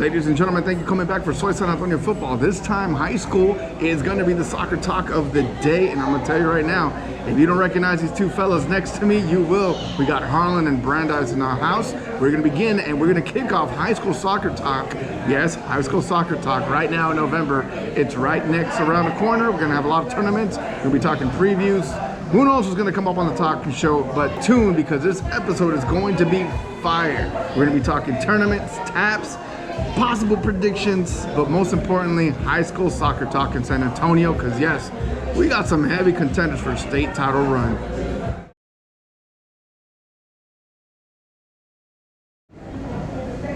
Ladies and gentlemen, thank you for coming back for Soy San Antonio football. This time, high school is going to be the soccer talk of the day. And I'm going to tell you right now, if you don't recognize these two fellas next to me, you will. We got Harlan and Brandeis in our house. We're going to begin and we're going to kick off high school soccer talk. Yes, high school soccer talk right now in November. It's right next around the corner. We're going to have a lot of tournaments. We're going to be talking previews. Who knows what's going to come up on the talking show, but tune because this episode is going to be fire. We're going to be talking tournaments, taps, possible predictions, but most importantly, high school soccer talk in San Antonio, because yes, we got some heavy contenders for a state title run.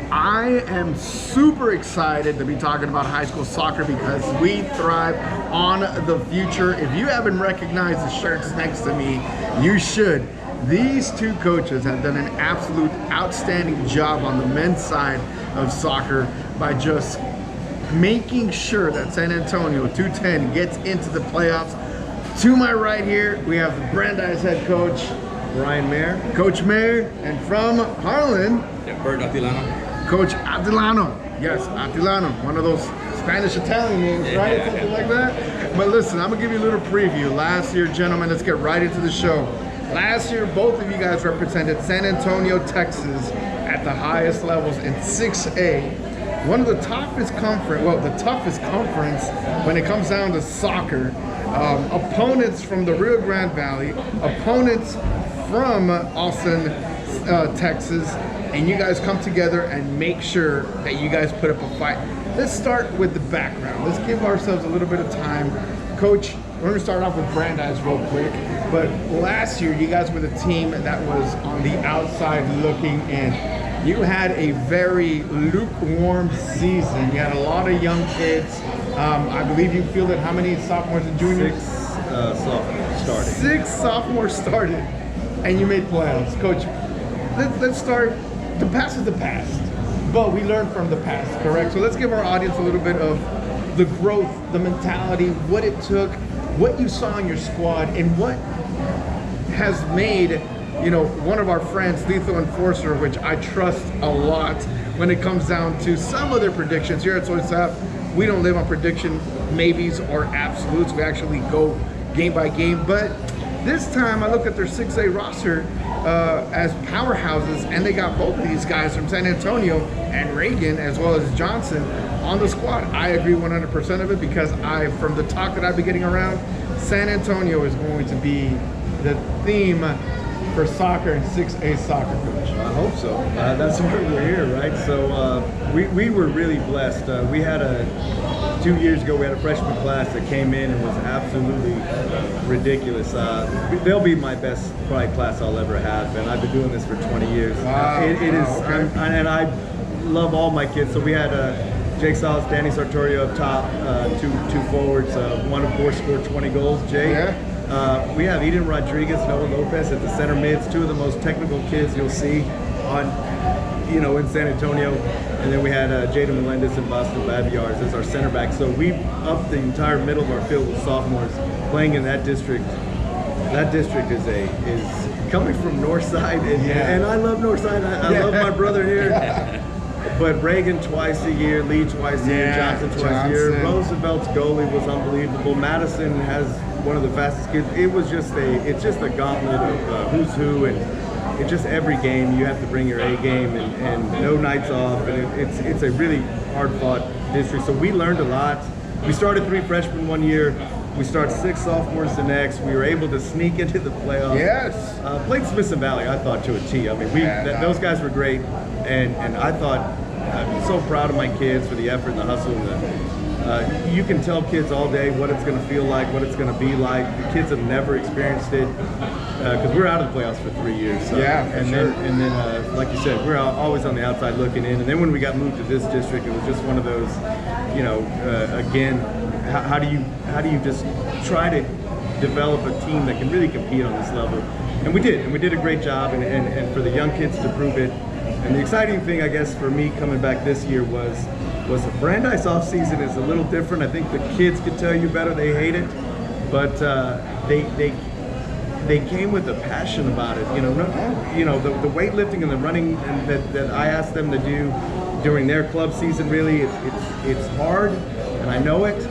I am super excited to be talking about high school soccer because we thrive on the future. If you haven't recognized the shirts next to me, you should. These two coaches have done an absolute outstanding job on the men's side of soccer by just making sure that San Antonio 210 gets into the playoffs. To my right here, we have the Brandeis head coach, Brian Mayer. Coach Mayer, and from Harlan, Bert Atilano. Coach Atilano. Yes, Atilano, one of those Spanish-Italian names, right? Something like that. But listen, I'm gonna give you a little preview. Last year, gentlemen, let's get right into the show. Last year, both of you guys represented San Antonio, Texas at the highest levels in 6A. One of the toughest conference when it comes down to soccer. Opponents from the Rio Grande Valley, opponents from Austin, Texas, and you guys come together and make sure that you guys put up a fight. Let's start with the background. Let's give ourselves a little bit of time. Coach, we're gonna start off with Brandeis real quick, but last year you guys were the team that was on the outside looking in. You had a very lukewarm season. You had a lot of young kids. I believe you fielded how many sophomores and juniors? Six sophomores started, and you made playoffs. Coach, let's start. The past is the past, but we learned from the past, correct? So let's give our audience a little bit of the growth, the mentality, what it took, what you saw in your squad, and what has made, you know, one of our friends, Lethal Enforcer, which I trust a lot when it comes down to some of their predictions. Here at SoySAF, we don't live on prediction maybes or absolutes. We actually go game by game. But this time I look at their 6A roster as powerhouses, and they got both of these guys from San Antonio and Reagan as well as Johnson on the squad. I agree 100% of it because from the talk that I've been getting around, San Antonio is going to be the theme for soccer and 6A soccer, coach. I hope so. That's why we're here, right? So we were really blessed. We had 2 years ago, we had a freshman class that came in and was absolutely ridiculous. They'll be my best probably class I'll ever have, and I've been doing this for 20 years. Wow. It is, okay. And I love all my kids. So we had Jake Salas, Danny Sartorio up top, two forwards. One of course scored 20 goals. Jay. Yeah. We have Eden Rodriguez, Noah Lopez at the center mids, two of the most technical kids you'll see in San Antonio. And then we had Jaden Melendez and Boston Baviars as our center back. So we upped the entire middle of our field with sophomores playing in that district. That district is coming from Northside, and I love Northside. I love my brother here. But Reagan twice a year, Lee twice a year, Johnson twice a year. Roosevelt's goalie was unbelievable. Madison has one of the fastest kids. It's just a gauntlet of who's who, and it's just every game you have to bring your A game and no nights off, and it's a really hard fought district. So we learned a lot. We started 3 freshmen one year. We started 6 sophomores the next. We were able to sneak into the playoffs. Yes. Played Smith and Valley, I thought, to a T. I mean, those guys were great, and I thought I'm so proud of my kids for the effort and the hustle. You can tell kids all day what it's going to feel like, what it's going to be like. The kids have never experienced it because we're out of the playoffs for 3 years. So. Yeah, and then, like you said, we're always on the outside looking in. And then when we got moved to this district, it was just one of those, again, how do you just try to develop a team that can really compete on this level? And we did a great job, and for the young kids to prove it. And the exciting thing, I guess, for me coming back this year was the Brandeis off season is a little different. I think the kids could tell you better. They hate it, but they came with a passion about it. The weightlifting and the running that I asked them to do during their club season, really, it's hard, and I know it.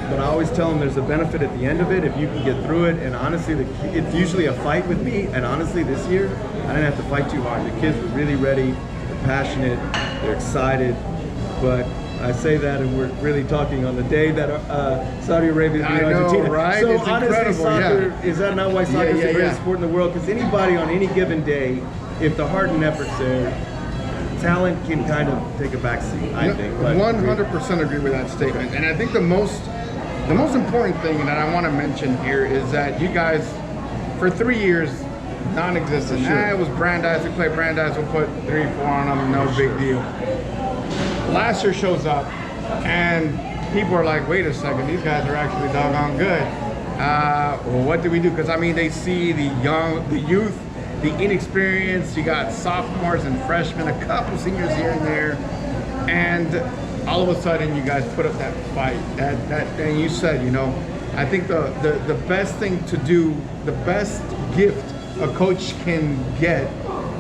But I always tell them there's a benefit at the end of it if you can get through it. And honestly, it's usually a fight with me. And honestly, this year, I didn't have to fight too hard. The kids were really ready, they're passionate, they're excited. But I say that, and we're really talking on the day that Saudi Arabia beat Argentina. Right? So it's honestly, soccer, is that not why soccer is the greatest yeah. sport in the world? Because anybody on any given day, if the heart and effort's there, talent can kind of take a backseat, I think. 100% agree with that statement. And I think the most important thing that I want to mention here is that you guys, for 3 years, non-existent. It was Brandeis. We played Brandeis. We'll put 3-4 on them. No big deal. Last year shows up, and people are like, "Wait a second, these guys are actually doggone good." Well, what do we do? Because I mean, they see the youth, the inexperience. You got sophomores and freshmen, a couple seniors here and there, and all of a sudden you guys put up that fight, and you said, I think the best thing to do, the best gift a coach can get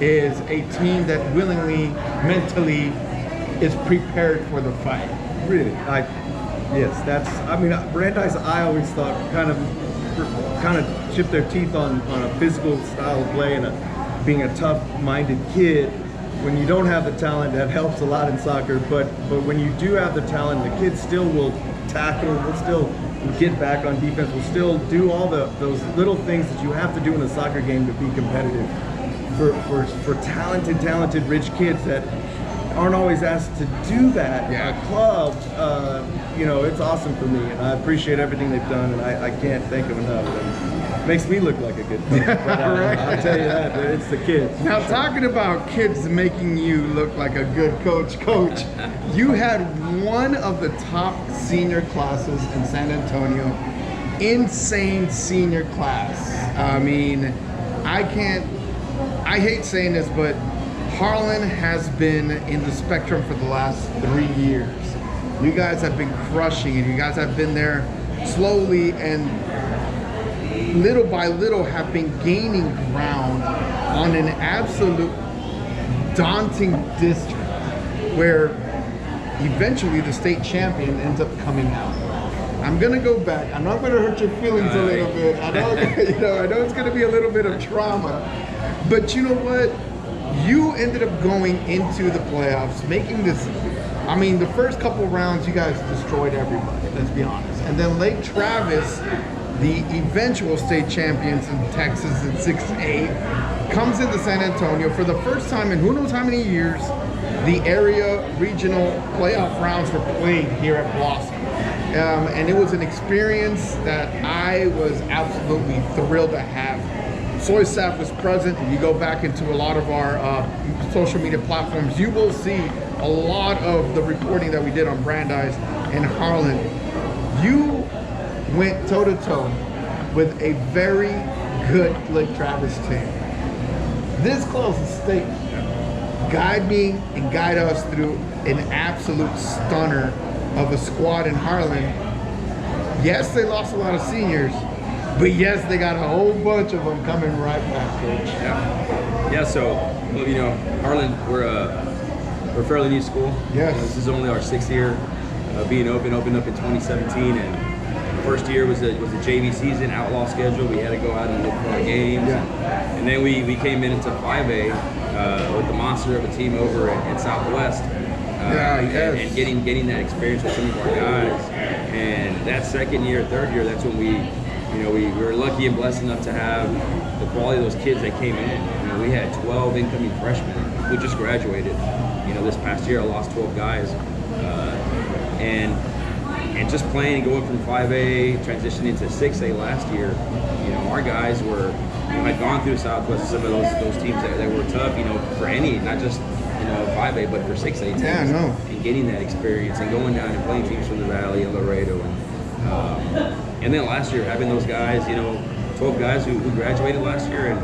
is a team that willingly, mentally is prepared for the fight. Really, Brandeis, I always thought kind of chipped their teeth on a physical style of play and being a tough-minded kid. When you don't have the talent, that helps a lot in soccer. But when you do have the talent, the kids still will tackle, will still get back on defense, will still do all those little things that you have to do in a soccer game to be competitive. For talented, rich kids that aren't always asked to do that at a club, it's awesome for me, and I appreciate everything they've done, and I can't thank them enough. And it makes me look like a good coach, but I'll tell you that, it's the kids. Now, talking about kids making you look like a good coach, you had one of the top senior classes in San Antonio, insane senior class. I mean, I hate saying this, but Harlan has been in the spectrum for the last 3 years. You guys have been crushing it. You guys have been there slowly and little by little have been gaining ground on an absolute daunting district where eventually the state champion ends up coming out. I'm gonna go back. I'm not gonna hurt your feelings a little bit. I know, I know it's gonna be a little bit of trauma, but you know what? You ended up going into the playoffs, making this. I mean, the first couple rounds, you guys destroyed everybody. Let's be honest. And then Lake Travis, the eventual state champions in Texas in 6-8, comes into San Antonio for the first time in who knows how many years. The area regional playoff rounds were played here at Blossom. And it was an experience that I was absolutely thrilled to have. SoySAF was present. If you go back into a lot of our social media platforms, you will see a lot of the reporting that we did on Brandeis and Harlan. You went toe-to-toe with a very good Lake Travis team. This close to state, guide me and guide us through an absolute stunner of a squad in Harlan. Yes, they lost a lot of seniors, but yes, they got a whole bunch of them coming right back, Coach. Yeah. So, Harlan, we're a fairly new school. Yes. This is only our 6th year being opened up in 2017, and the first year was a JV season, outlaw schedule. We had to go out and look for our games. Yeah. And then we came into 5A with the monster of a team over at Southwest. And getting that experience with some of our guys. And that second year, third year, that's when we were lucky and blessed enough to have the quality of those kids that came in. We had 12 incoming freshmen who just graduated. This past year I lost 12 guys. And just playing and going from 5A, transitioning to 6A last year, our guys had gone through Southwest, some of those teams that were tough, for any, not just 5A, but for 6A teams. Yeah, I know. And getting that experience and going down and playing teams from the Valley and Laredo. And then last year, having those guys, 12 guys who graduated last year,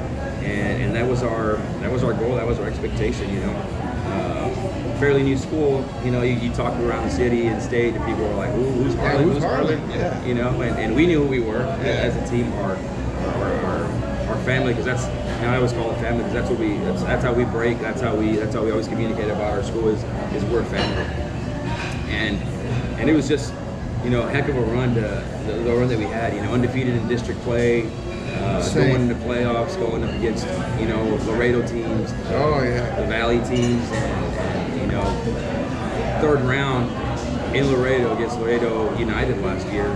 and that was our goal, that was our expectation, Fairly new school, you talk around the city and state, and people are like, who's Harlan? Who's Harlan? Yeah. And we knew who we were as a team, our family, because And I always call it family because that's how we break. That's how we always communicate about our school is we're family. And it was just, you know, a heck of a run the run that we had. You know, undefeated in district play, going into playoffs, going up against, you know, Laredo teams, the Valley teams, and you know, third round in Laredo against Laredo United last year.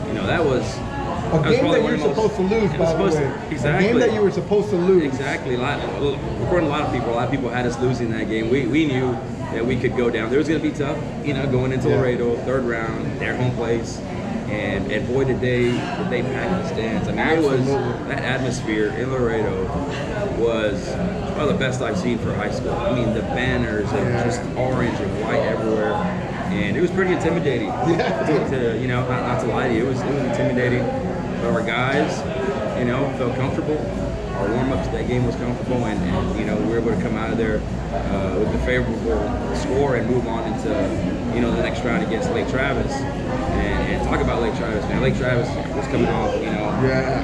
You know, that was a game that you were supposed to lose, by the way. Exactly. A game that you were supposed to lose. Exactly. According to a lot of people had us losing that game. We knew that we could go down. It was going to be tough, you know, going into Laredo, third round, their home place. And boy, did they pack the stands. I mean, that atmosphere in Laredo was one of the best I've seen for high school. I mean, the banners and just orange and white everywhere. And it was pretty intimidating. To you know, not to lie to you, it was intimidating. But our guys, you know, felt comfortable. Our warm-up to that game was comfortable, and you know, we were able to come out of there with a favorable score and move on into, you know, the next round against Lake Travis. And talk about Lake Travis, man. Lake Travis was coming off, you know,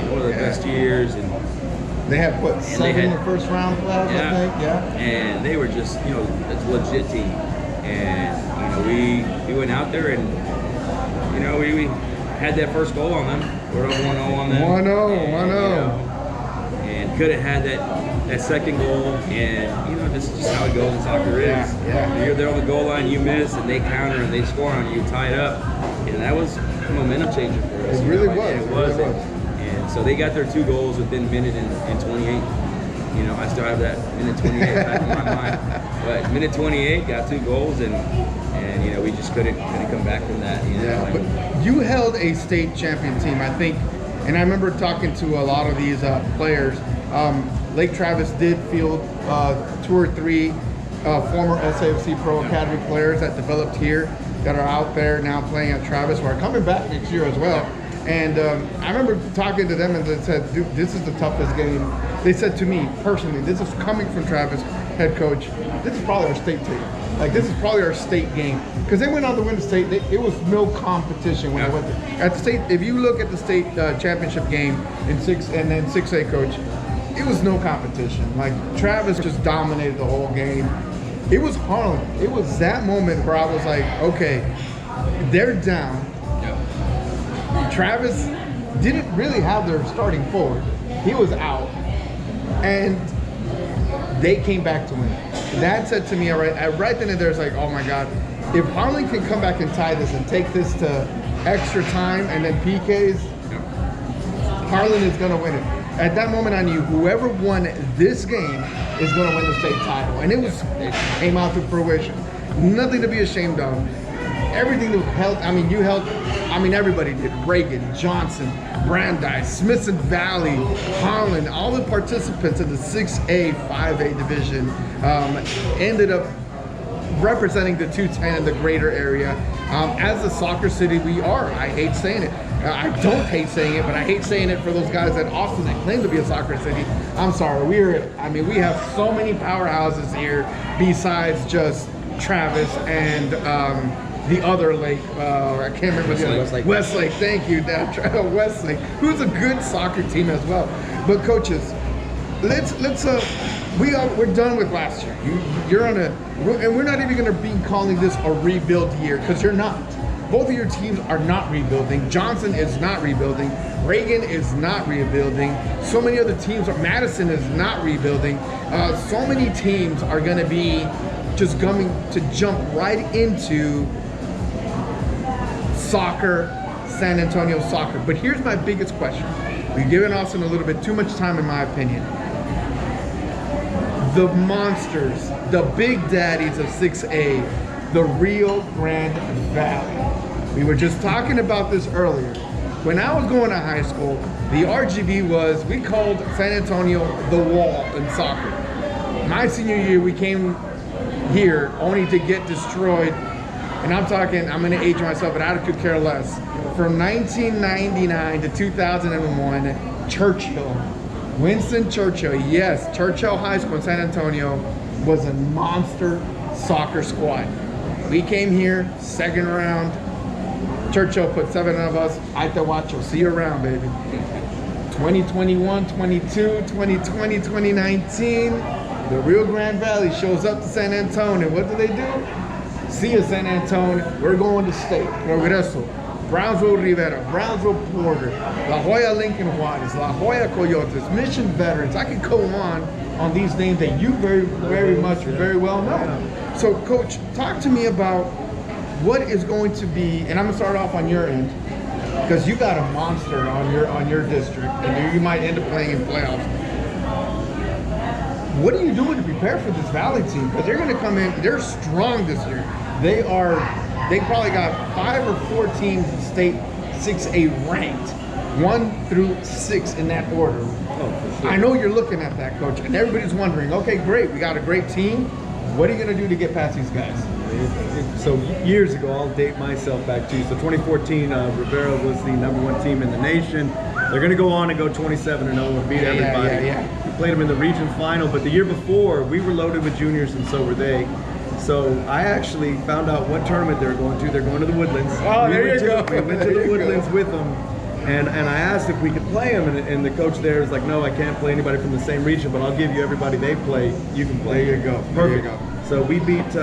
one of their best years, and they had what, 7 in the first round playoffs, I think. And they were just, you know, a legit team. And you know, we went out there and, you know, we had that first goal on them. We're up 1-0 on them. 1-0. And could have had that second goal, and you know, this is just how it goes in soccer is. You're there on the goal line, you miss, and they counter and they score on you, tie it up, and that was a momentum changer for us. It really was. It was. And so they got their 2 goals within a minute and 28. You know, I still have that minute 28 back in my mind. But minute 28, got 2 goals, and you know, we just couldn't come back from that. You know, but you held a state champion team, I think, and I remember talking to a lot of these players. Lake Travis did field 2 or 3 former SAFC Pro Academy players that developed here that are out there now playing at Travis, who are coming back next year as well. And I remember talking to them, and they said, dude, this is the toughest game. They said to me personally, this is coming from Travis, head coach, this is probably our state team. Like, this is probably our state game. Because they went on to win the state. It was no competition when they went there. At the state, if you look at the state championship game in 6A, coach, it was no competition. Like, Travis just dominated the whole game. It was Harlan. It was that moment where I was like, okay, they're down. Travis didn't really have their starting forward. He was out. And they came back to win. That said to me, right then and there, it's like, oh my God, if Harlan can come back and tie this and take this to extra time and then PKs, Harlan is going to win it. At that moment, I knew whoever won this game is going to win the state title. And it came out to fruition. Nothing to be ashamed of. Everything that held, everybody did. Reagan, Johnson, Brandeis, Smithson Valley, Harlan, all the participants in the 6A, 5A division ended up representing the 210 in the greater area. As a soccer city, we are. I hate saying it. I don't hate saying it, but I hate saying it for those guys at Austin that claim to be a soccer city. I'm sorry. We have so many powerhouses here besides just Travis and the other lake, I can't remember the other. Westlake, thank you, Westlake, who's a good soccer team as well. But coaches, we're done with last year. You're on and we're not even going to be calling this a rebuild year, because you're not. Both of your teams are not rebuilding. Johnson is not rebuilding. Reagan is not rebuilding. So many other teams, Madison is not rebuilding. So many teams are going to be just coming to jump right into soccer, San Antonio soccer. But here's my biggest question. We've given Austin a little bit too much time, in my opinion. The monsters, the big daddies of 6A, the Rio Grande Valley. We were just talking about this earlier. When I was going to high school, the RGV we called San Antonio the wall in soccer. My senior year, we came here only to get destroyed. And I'm going to age myself, but I could care less. From 1999 to 2001, Churchill, Winston Churchill, yes, Churchill High School in San Antonio was a monster soccer squad. We came here, second round. Churchill put 7 of us. Aitawacho, see you around, baby. 2021, 22, 2020, 2019, the Rio Grande Valley shows up to San Antonio. What do? See you, San Antonio. We're going to state. Progreso, Brownsville Rivera, Brownsville Porter, La Jolla Lincoln Juarez, La Jolla Coyotes, Mission Veterans. I could go on these names that you very well know. So, Coach, talk to me about what is going to be, and I'm gonna start off on your end, because you got a monster on your district, and you might end up playing in playoffs. What are you doing to prepare for this Valley team? Because they're going to come in, they're strong this year. They probably got 5 or 4 teams in state 6A ranked, 1 through 6 in that order. Oh, for sure. I know you're looking at that, Coach, and everybody's wondering, okay, great, we got a great team. What are you going to do to get past these guys? So years ago, I'll date myself back to, so 2014, Rivera was the #1 team in the nation. They're going to go on and go 27-0 and beat everybody. We played them in the region final, but the year before, we were loaded with juniors and so were they. So I actually found out what tournament they're going to. They're going to the Woodlands. Oh, there you go. We went to the Woodlands with them. And I asked if we could play them, and the coach there was like, no, I can't play anybody from the same region, but I'll give you everybody they play, you can play. There you go. Perfect. There you go. So we beat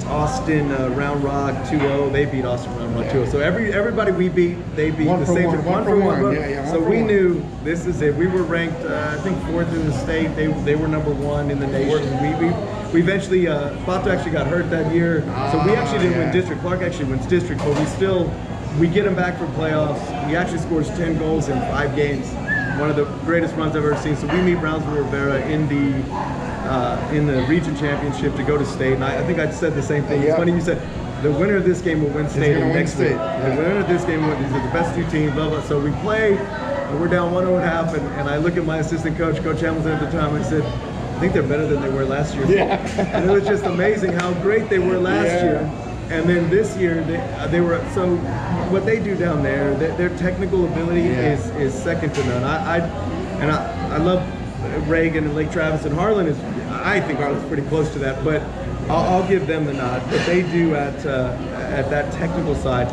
Austin Round Rock 2-0. They beat Austin Round Rock 2-0. So everybody we beat, they beat One the for same. one for one. So we knew this is it. We were ranked, I think 4th in the state. They were #1 in the nation. We eventually, Bato actually got hurt that year. So we actually didn't win district. Clark actually wins district, but we get them back for playoffs. He actually scores 10 goals in 5 games. One of the greatest runs I've ever seen. So we meet Brownsville Rivera in the region championship to go to state. And I think I said the same thing. It's funny you said the winner of this game will win state next week. The winner of this game will win. These are the best 2 teams, blah, blah. So we play, and we're down 1-0 at half, and I look at my assistant coach, Coach Hamilton at the time, and I said, I think they're better than they were last year. And it was just amazing how great they were last year. And then this year, they were, so what they do down there, their technical ability is second to none. I love Reagan and Lake Travis, and Harlan I think Harlan's pretty close to that, but I'll give them the nod. What they do at that technical side,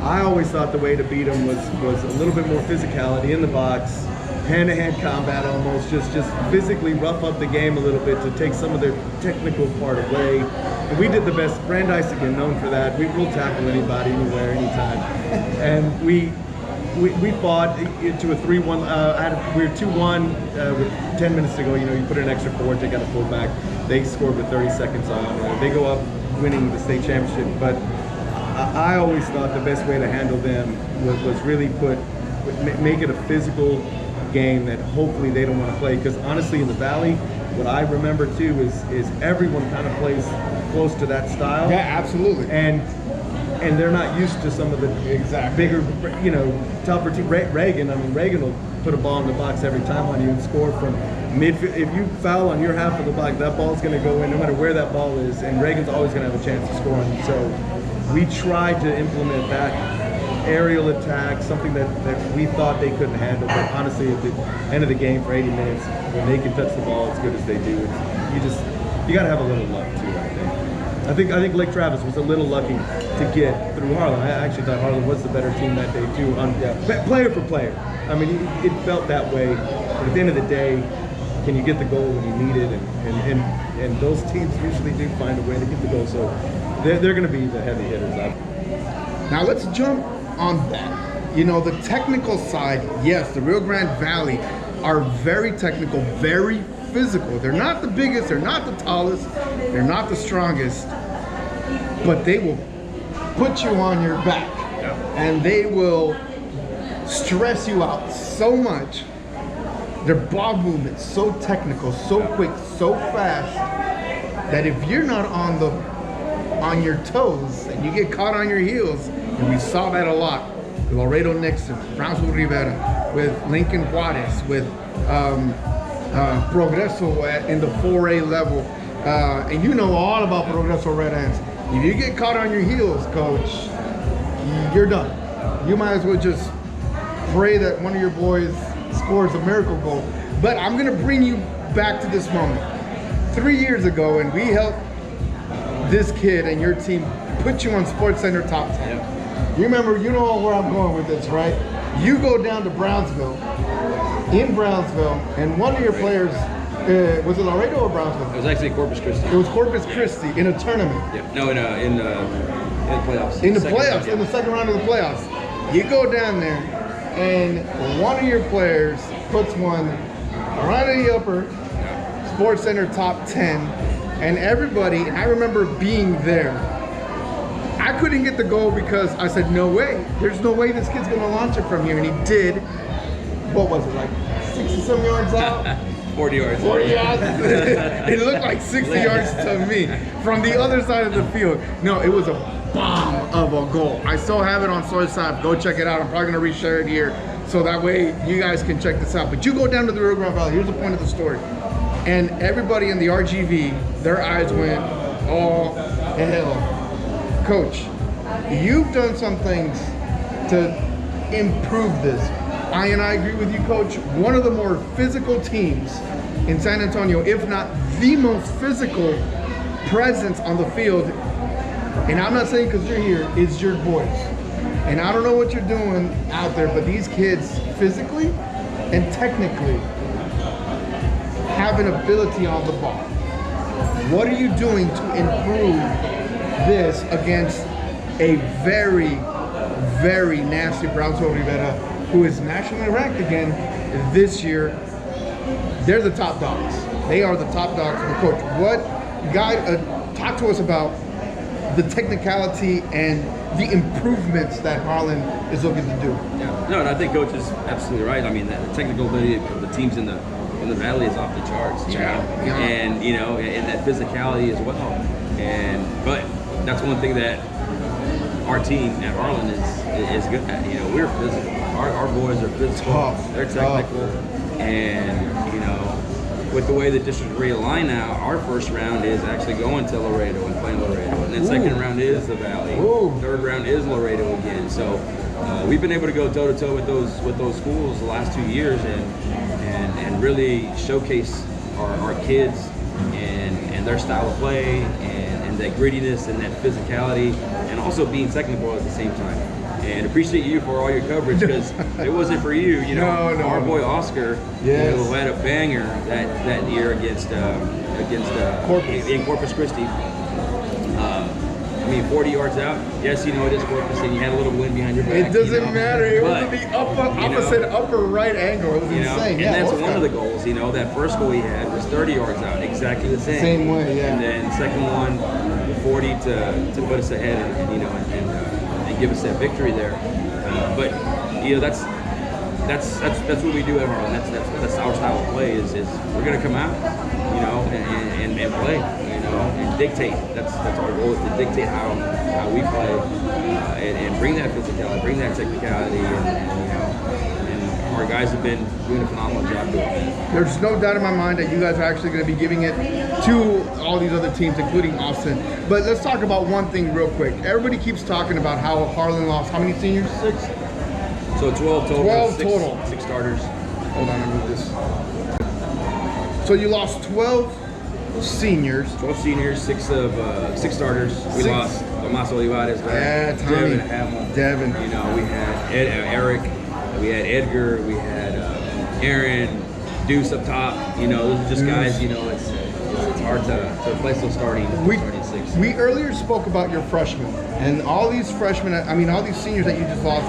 I always thought the way to beat them was a little bit more physicality in the box, hand-to-hand combat almost, just physically rough up the game a little bit to take some of their technical part away. And we did the best. Brandeis, again, known for that. We'll tackle anybody, anywhere, anytime. And we fought to a 3-1. We were 2-1 with 10 minutes to go. You know, you put an extra forward, they got a fullback. They scored with 30 seconds on. They go up winning the state championship. But I always thought the best way to handle them was really make it a physical game that hopefully they don't want to play. Because honestly, in the Valley, what I remember too is everyone kind of plays close to that style. Yeah, absolutely. And they're not used to some of the bigger, tougher team. Reagan will put a ball in the box every time on you and score from midfield. If you foul on your half of the box, that ball's going to go in no matter where that ball is, and Reagan's always going to have a chance to score on you. So we tried to implement that aerial attack, something that we thought they couldn't handle. But honestly, at the end of the game for 80 minutes, when they can touch the ball as good as they do, you got to have a little luck too, I think Lake Travis was a little lucky to get through Harlan. I actually thought Harlan was the better team that day too, player for player. I mean, it felt that way. But at the end of the day, can you get the goal when you need it? And those teams usually do find a way to get the goal. So they're going to be the heavy hitters. Now let's jump on that. The technical side, yes, the Rio Grande Valley are very technical, very physical. They're not the biggest, they're not the tallest, they're not the strongest, but they will put you on your back and they will stress you out so much. Their ball movement's so technical, so quick, so fast that if you're not on your toes and you get caught on your heels, and we saw that a lot with Laredo Nixon, Brownsville Rivera, with Lincoln Juarez, with Progreso in the 4A level, and you know all about Progreso Red Ants. If you get caught on your heels, Coach, you're done. You might as well just pray that one of your boys scores a miracle goal. But I'm gonna bring you back to this moment. 3 years ago, and we helped this kid and your team put you on Sports Center top 10. You remember, you know where I'm going with this, right? You go down to Brownsville, and one of your players, was it Laredo or Brownsville? It was actually Corpus Christi. It was Corpus Christi in a tournament. Yeah. No, in the playoffs. In the Second playoffs, round, yeah. in the second round of the playoffs. You go down there, and one of your players puts one right in the upper, Sports Center top 10, and everybody, and I remember being there. I couldn't get the goal because I said, no way. There's no way this kid's gonna launch it from here, and he did. What was it, like 60-some yards out? 40 yards. 40 yards. It looked like 60 yards to me from the other side of the field. No, it was a bomb of a goal. I still have it on SoySAF. Go check it out. I'm probably going to reshare it here so that way you guys can check this out. But you go down to the Rio Grande Valley. Here's the point of the story. And everybody in the RGV, their eyes went, oh, hell. Coach, you've done some things to improve this. I agree with you, Coach. One of the more physical teams in San Antonio, if not the most physical presence on the field, and I'm not saying because you're here, is your boys. And I don't know what you're doing out there, but these kids physically and technically have an ability on the ball. What are you doing to improve this against a very, very nasty Brownsville Rivera, who is nationally ranked again this year? They're the top dogs. They are the top dogs. Coach, what talk to us about the technicality and the improvements that Harlan is looking to do. Yeah. No, and I think Coach is absolutely right. I mean, the technical ability of the teams in the valley is off the charts. Yeah. And and that physicality as well. But that's one thing that our team at Harlan is good at. We're physical. Our boys are physical. Tough. They're technical. And with the way the district realigned now, our first round is actually going to Laredo and playing Laredo, and then second round is the Valley. Third round is Laredo again. So we've been able to go toe to toe with those schools the last 2 years, and really showcase our kids and their style of play and that grittiness and that physicality, and also being technical at the same time. And appreciate you for all your coverage, because it wasn't for you. Our boy Oscar, who had a banger that year against Corpus Christi. 40 yards out. Yes, it is Corpus, and you had a little wind behind your back. It doesn't matter. It was in the opposite upper right angle. It was insane. And that's one of the goals. That first goal he had was 30 yards out, exactly the same. Same way, yeah. And then second one, 40 to put us ahead, and give us that victory there. But that's what we do at Harlan. That's our style of play. Is we're gonna come out, and play, and dictate. That's our goal, is to dictate how we play, and bring that physicality, bring that technicality, and our guys have been doing a phenomenal job doing it. There's no doubt in my mind that you guys are actually going to be giving it to all these other teams, including Austin. But let's talk about one thing real quick. Everybody keeps talking about how Harlan lost how many seniors? 6? So 12 total. 12 total. 6 starters. Hold on, I move this. So you lost 12 seniors. 12 seniors, 6 starters. We lost Tomas Olivares, Tommy, Devin. We had Eric, we had Edgar, we had Aaron, Deuce up top. Those are just guys. It's hard to replace those starting 6. We earlier spoke about your freshmen, and all these freshmen. All these seniors that you just lost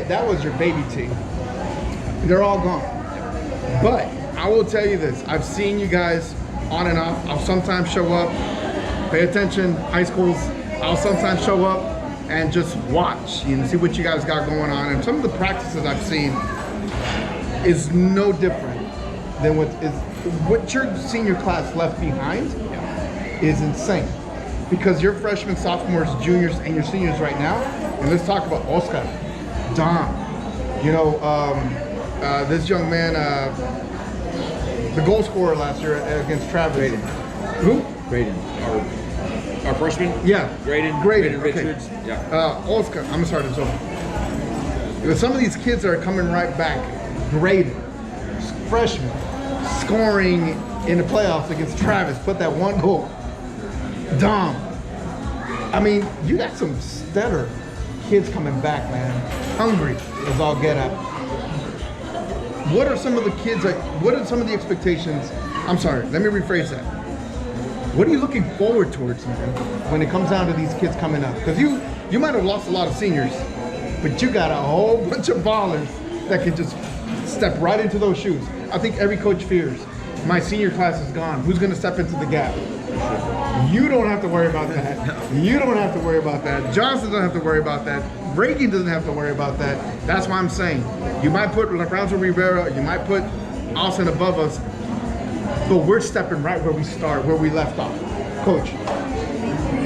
that was your baby team. They're all gone. But I will tell you this: I've seen you guys on and off. I'll sometimes show up, pay attention, high schools. I'll sometimes show up and just watch and see what you guys got going on. And some of the practices I've seen is no different than what your senior class left behind is insane. Because your freshmen, sophomores, juniors, and your seniors right now, and let's talk about Oscar, Don, this young man, the goal scorer last year against Travis. Graydon. Who? Graydon. Our freshman? Yeah. Graydon okay. Richards. Yeah. Oscar, I'm sorry to so. Some of these kids are coming right back. Graydon, freshman, scoring in the playoffs against Travis, put that one goal. Dom. You got some stellar kids coming back, man, hungry as all get out. What are some of the kids, what are some of the expectations? I'm sorry, let me rephrase that. What are you looking forward towards, man, when it comes down to these kids coming up? Because you might have lost a lot of seniors, but you got a whole bunch of ballers that can just step right into those shoes. I think every coach fears, my senior class is gone. Who's going to step into the gap? You don't have to worry about that. You don't have to worry about that. Johnson doesn't have to worry about that. Reagan doesn't have to worry about that. That's why I'm saying, you might put Lorenzo Rivera, you might put Austin above us, but we're stepping right where we start, where we left off. Coach,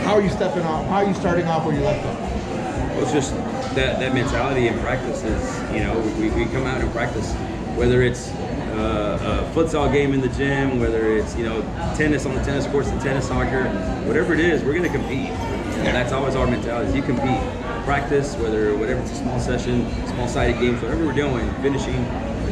how are you stepping off? How are you starting off where you left off? Well, it's just that mentality in practice is, you know, we come out and practice, whether it's a futsal game in the gym, whether it's, you know, tennis on the tennis courts and tennis soccer, whatever it is, we're going to compete. And that's always our mentality, is you compete. Practice, whatever it's a small session, small-sided games, whatever we're doing, finishing,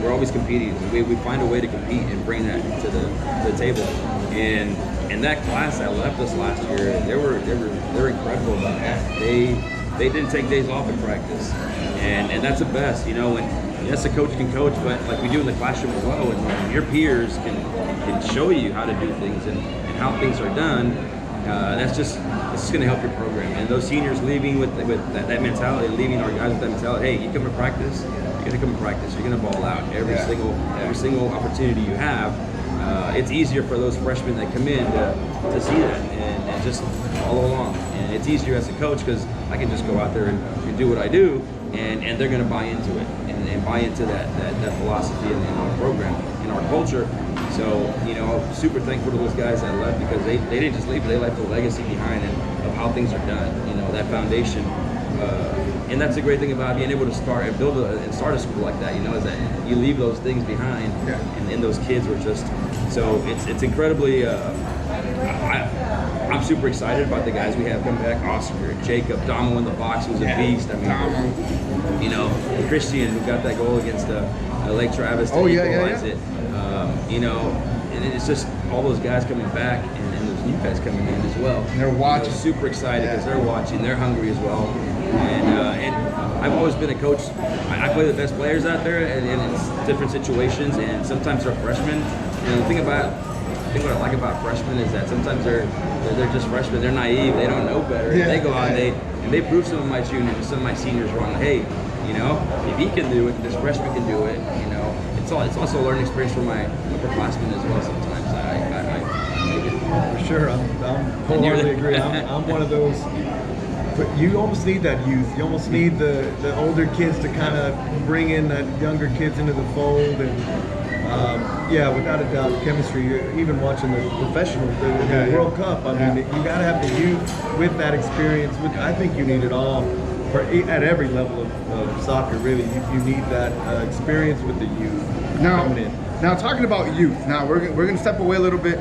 we're always competing. We find a way to compete and bring that to the table. And that class that left us last year, they were incredible about that. They didn't take days off in practice, and that's the best. You know, when yes, a coach can coach, but like we do in the classroom as well, and your peers can show you how to do things and how things are done. This is going to help your program. And those seniors leaving with that mentality, leaving our guys with that mentality, hey, you come to practice, you're going to come to practice, you're going to ball out every single opportunity you have. It's easier for those freshmen that come in to see that and just follow along. And it's easier as a coach because I can just go out there and do what I do, and they're going to buy into it and buy into that philosophy in our program, in our culture. So, you know, I'm super thankful to those guys that left, because they didn't just leave, but they left a legacy behind of how things are done, you know, that foundation. And that's the great thing about being able to start and start a school like that, you know, is that you leave those things behind, and those kids were just, so it's incredibly, I'm super excited about the guys we have coming back. Oscar, Jacob, Damo in the box, who's a beast. I mean, you know, Christian, who got that goal against Lake Travis to equalize it. You know, and it's just all those guys coming back, and those new guys coming in as well. And they're watching. You know, super excited because they're watching. They're hungry as well. And I've always been a coach. I play the best players out there, and it's different situations. And sometimes they're freshmen. And the thing what I like about freshmen is that sometimes they're just freshmen. They're naive. They don't know better. And they go out and they prove some of my juniors and some of my seniors wrong. Hey, you know, if he can do it, this freshman can do it. You know. It's also a learning experience for my upperclassmen as well. Sometimes I take it. For sure, I'm wholeheartedly agree. I'm one of those. But you almost need that youth. You almost need the older kids to kind of bring in that younger kids into the fold. And without a doubt, chemistry. Even watching the professional, the World Cup. I mean, you got to have the youth with that experience. I think you need it all. At every level of soccer, really, you need that experience with the youth coming in. Now, talking about youth, now we're going to step away a little bit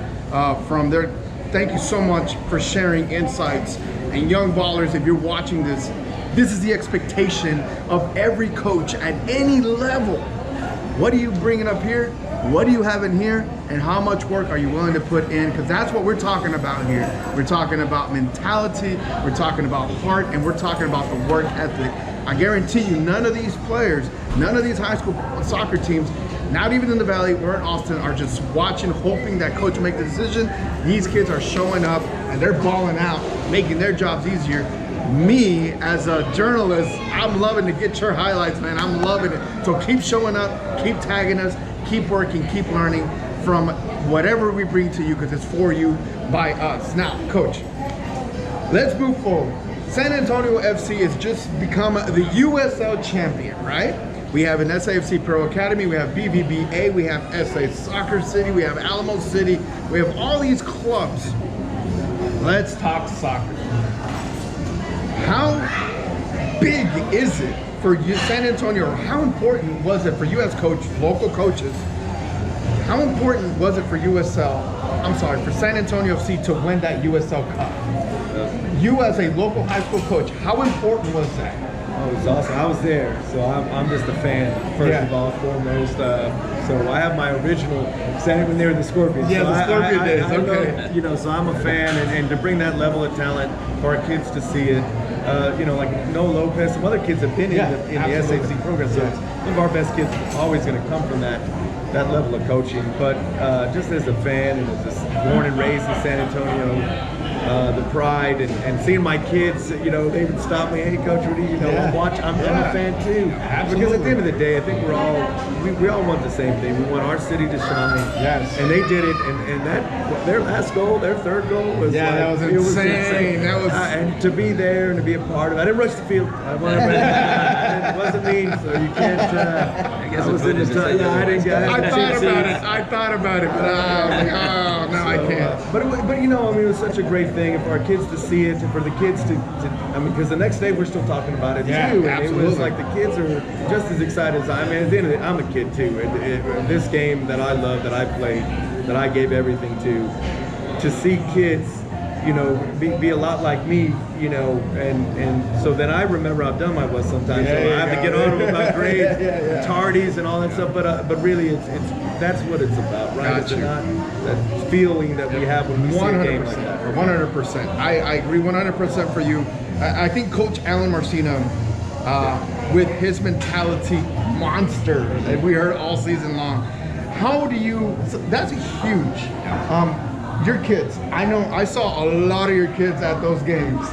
from there. Thank you so much for sharing insights. And young ballers, if you're watching this is the expectation of every coach at any level. What are you bringing up here? What do you have in here? And how much work are you willing to put in? Because that's what we're talking about here. We're talking about mentality, we're talking about heart, and we're talking about the work ethic. I guarantee you, none of these players, none of these high school soccer teams, not even in the Valley or in Austin, are just watching, hoping that coach will make the decision. These kids are showing up and they're balling out, making their jobs easier. Me, as a journalist, I'm loving to get your highlights, man. I'm loving it. So keep showing up, keep tagging us, keep working, keep learning from whatever we bring to you, because it's for you, by us. Now, Coach, let's move forward. San Antonio FC has just become the USL champion, right? We have an SAFC Pro Academy, we have BVBA, we have SA Soccer City, we have Alamo City, we have all these clubs. Let's talk soccer. How big is it for you, San Antonio, or how important was it for you as coach, local coaches, how important was it for for San Antonio FC to win that USL Cup? You as a local high school coach, how important was that? Oh, it was awesome. I was there, so I'm just a fan, first of all, foremost. So I have my original standing when they were the Scorpions. Yeah, so the Scorpion days, I okay. love, so I'm a fan, and to bring that level of talent for our kids to see it, like Noah Lopez, some other kids have been in the SAFC program, so some of our best kids are always going to come from that level of coaching. But just as a fan and as born and raised in San Antonio, the pride and seeing my kids, they would stop me, hey Coach Rudy, I'm a fan too. Absolutely. Because at the end of the day, I think we all want the same thing. We want our city to shine. Yes. And they did it, and that their last goal, their third goal was that was insane. That was and to be there and to be a part of it. I didn't rush the field. It wasn't me, so you can't. I guess I was in the I thought about it, but I was like, oh no, I can't. But it was such a great thing for our kids to see it, and for the kids to because the next day we're still talking about it too. And absolutely. it was like the kids are just as excited as I am. And at the end of the day, I'm a kid too. This game that I love, that I played, that I gave everything to see kids, be a lot like me, and so then I remember how dumb I was sometimes. So I have to get on with my grades, tardies and all that stuff. But really, it's that's what it's about, right? It's not that feeling that we have when we see a game like that. 100%. I agree 100% for you. I think Coach Alan Marcino, with his mentality monster that we heard all season long, that's huge. Your kids, I know I saw a lot of your kids at those games.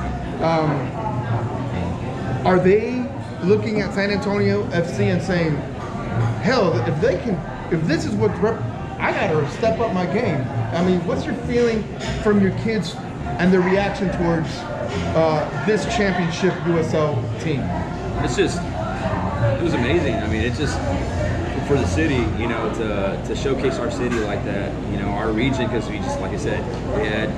Are they looking at San Antonio FC and saying, hell, if this is what I gotta step up my game? I mean, what's your feeling from your kids and their reaction towards this championship USL team? It was amazing. I mean, it's just for the city, to showcase our city like that, our region, because we just, like I said, we had,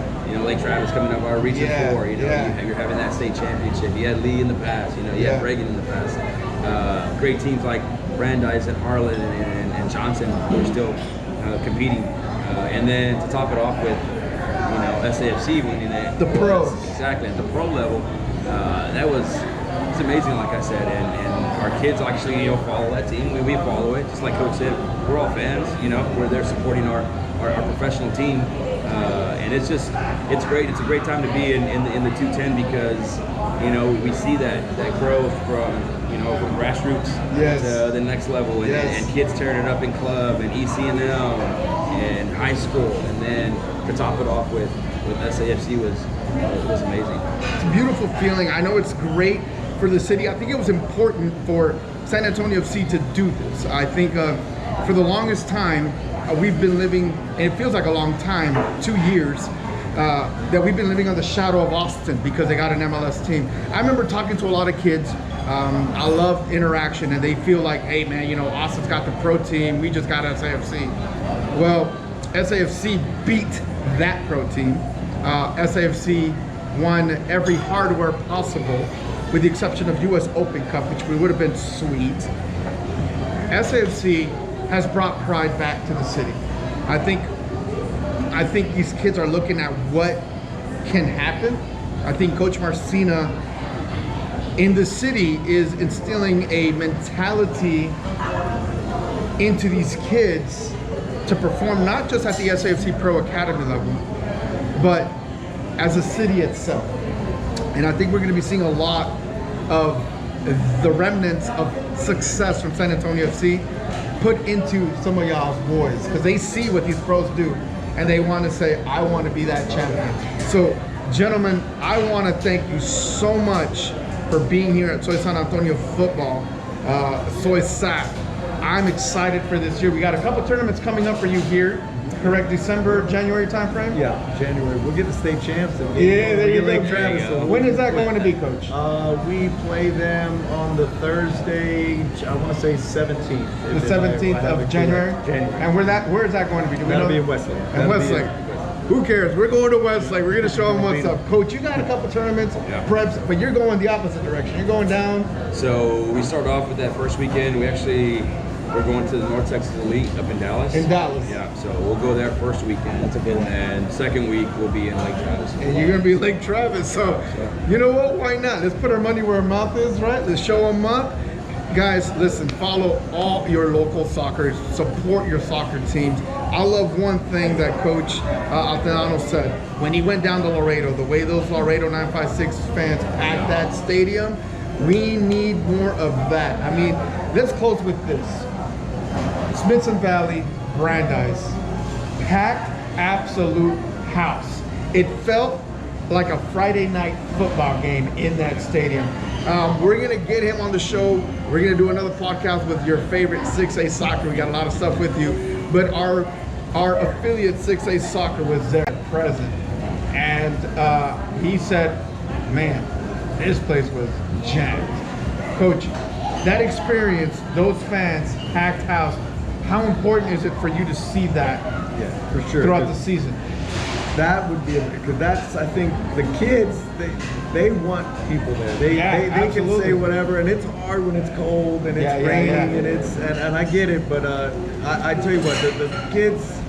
Lake Travis coming up, our region 4, you're having that state championship. You had Lee in the past, you had Reagan in the past. Great teams like Brandeis and Harlan and Johnson who are still competing. And then to top it off with, SAFC winning it. The pros. Exactly, at the pro level. It's amazing, like I said, and our kids actually, follow that team. We follow it, just like Coach said. We're all fans, we're there supporting our professional team, and it's great. It's a great time to be in the 210 because, we see that growth from grassroots to the next level, and kids tearing it up in club and ECNL and high school, and then to top it off with SAFC was amazing. It's a beautiful feeling. I know it's great for the city. I think it was important for San Antonio FC to do this. I think for the longest time, we've been living, and it feels like a long time, 2 years, that we've been living on the shadow of Austin because they got an MLS team. I remember talking to a lot of kids. I love interaction, and they feel like, hey man, Austin's got the pro team, we just got SAFC. Well, SAFC beat that pro team. SAFC won every hardware possible, with the exception of US Open Cup, which would have been sweet. SAFC has brought pride back to the city. I think these kids are looking at what can happen. I think Coach Marcina in the city is instilling a mentality into these kids to perform not just at the SAFC Pro Academy level, but as a city itself. And I think we're going to be seeing a lot of the remnants of success from San Antonio FC put into some of y'all's boys, because they see what these pros do and they want to say, I want to be that champion. So gentlemen, I want to thank you so much for being here at Soy San Antonio Football, SoySAF. I'm excited for this year. We got a couple tournaments coming up for you here. Correct, December, January timeframe? Yeah, January. We'll get the state champs. And there you go. Lake Travis. So when is that going to be, Coach? We play them on the Thursday, I want to say 17th. The 17th of January? January. And where is that going to be? That'll be in Westlake. In Westlake. Who cares? We're going to Westlake. We're going to show them what's up. Coach, you got a couple tournaments, preps, but you're going the opposite direction. You're going down. So we started off with that first weekend. We actually we're going to the North Texas Elite up in Dallas. In Dallas. Yeah, so we'll go there first weekend. That's a good one. And second week we'll be in Lake Travis. And you're gonna be Lake Travis, so you know what? Why not? Let's put our money where our mouth is, right? Let's show them up. Guys, listen, follow all your local soccer, support your soccer teams. I love one thing that Coach Altanano said when he went down to Laredo, the way those Laredo 956 fans packed that stadium, we need more of that. I mean, let's close with this. Smithson Valley, Brandeis, packed absolute house. It felt like a Friday night football game in that stadium. We're gonna get him on the show. We're gonna do another podcast with your favorite 6A soccer. We got a lot of stuff with you, but our affiliate 6A soccer was there present, and he said, "Man, this place was jammed." Coach, that experience, those fans, packed house. How important is it for you to see that? Yeah, for sure. Throughout the season. That would be because that's, I think, the kids, they want people there. They can say whatever, and it's hard when it's cold and it's raining and it's and I get it, but I tell you what, the kids,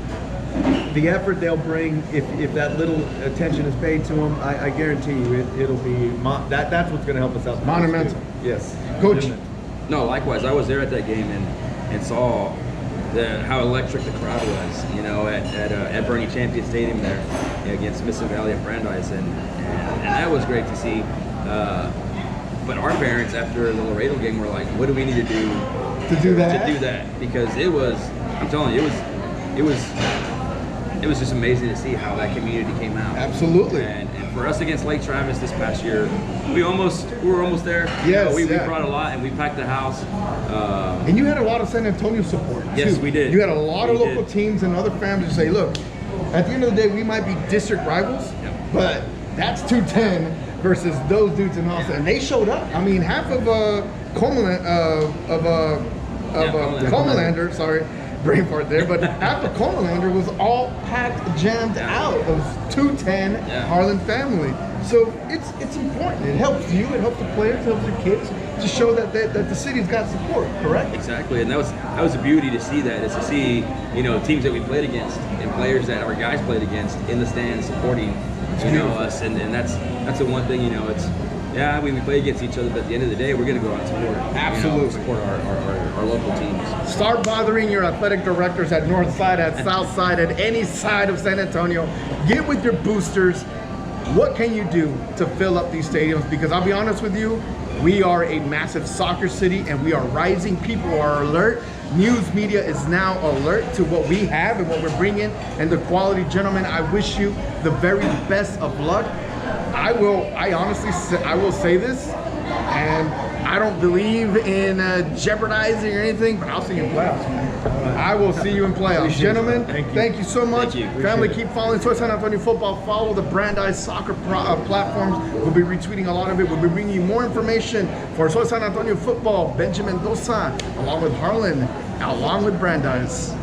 the effort they'll bring if that little attention is paid to them, I guarantee you it'll be that's what's going to help us out. Monumental. Yes, Coach. No, likewise. I was there at that game and saw how electric the crowd was, you know, at Bernie Champion Stadium there, you know, against Smithson Valley and Brandeis, and that was great to see. But our parents, after the Laredo game, were like, "What do we need to do to do that?" To do that, because it was, I'm telling you, it was just amazing to see how that community came out. Absolutely. And for us against Lake Travis this past year, we were almost there. Yes, you know, we brought a lot, and we packed the house. And you had a lot of San Antonio support, too. Yes, we did. You had a lot of We local did. teams and other families say, look, at the end of the day, we might be district rivals, but that's 210 versus those dudes in Austin. And they showed up. I mean, half of Comalander, sorry, brain fart there, but half of Comalander was all packed, jammed out of 210 Harlan family. So it's important. It helps you, it helps the players, it helps the kids to show that the city's got support, correct? Exactly, and that was the beauty to see that, is to see, you know, teams that we played against and players that our guys played against in the stands supporting, you know, us, and that's the one thing, you know, it's, yeah, we play against each other, but at the end of the day, we're going to go out and support. Absolutely. You know, support our local teams. Start bothering your athletic directors at North Side, at South Side, at any side of San Antonio. Get with your boosters. What can you do to fill up these stadiums? Because I'll be honest with you, we are a massive soccer city and we are rising. People are alert. News media is now alert to what we have and what we're bringing and the quality. Gentlemen, I wish you the very best of luck. I will say this, and I don't believe in jeopardizing or anything, but I'll see you in playoffs, man. I will see you in playoffs. Gentlemen, thank you so much. Thank you. Family, keep following Soy San Antonio Football. Follow the Brandeis Soccer platforms. We'll be retweeting a lot of it. We'll be bringing you more information for Soy San Antonio Football. Benjamin Dosa, along with Harlan, along with Brandeis.